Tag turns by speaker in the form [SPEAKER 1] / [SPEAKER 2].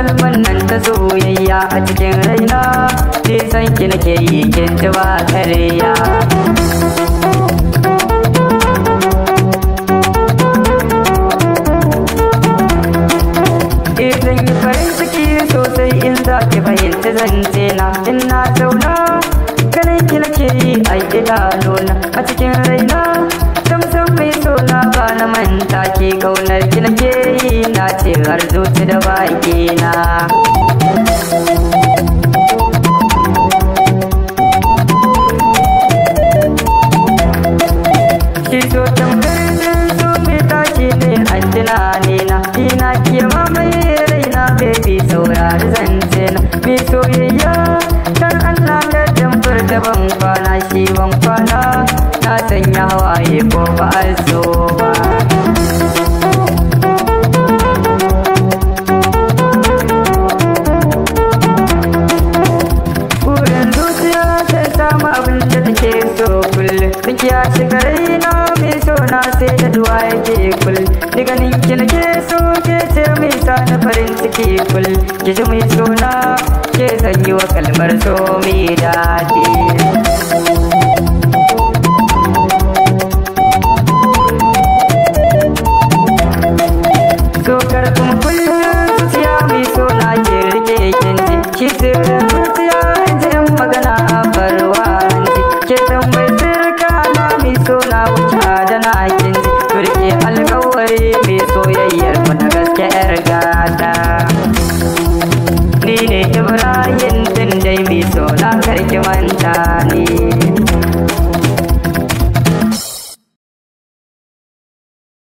[SPEAKER 1] kalman nan ta soyayya a cikin raina, ni san ki nake yi kin ji ba ƙarya. Zan yi farin ciki sosai in za ki fahimci zance na, in na zauna ganin ki nake yi a idanuna a cikin raina. Samsam mai sona ba na manta ki, kaunar ki nake yi na ce har zuci da baki na. Shi so tamkar so mai tashi ne a tunani na, ina ke mamaye baby saurari zance na. Mai soyayya dan Allah da damfar da ban kwana, shi ban kwana na sanya hawaye ko ba a so ba. Burin zuciya ta samu abin da take so kullum, duk ya shiga raina mai so na sai da duwa yake kullum. Ni ganin ki nake so ke ce mai sa na farin ciki kul, ki ji mai sona ke sanyi wa kalmar so mai daɗi.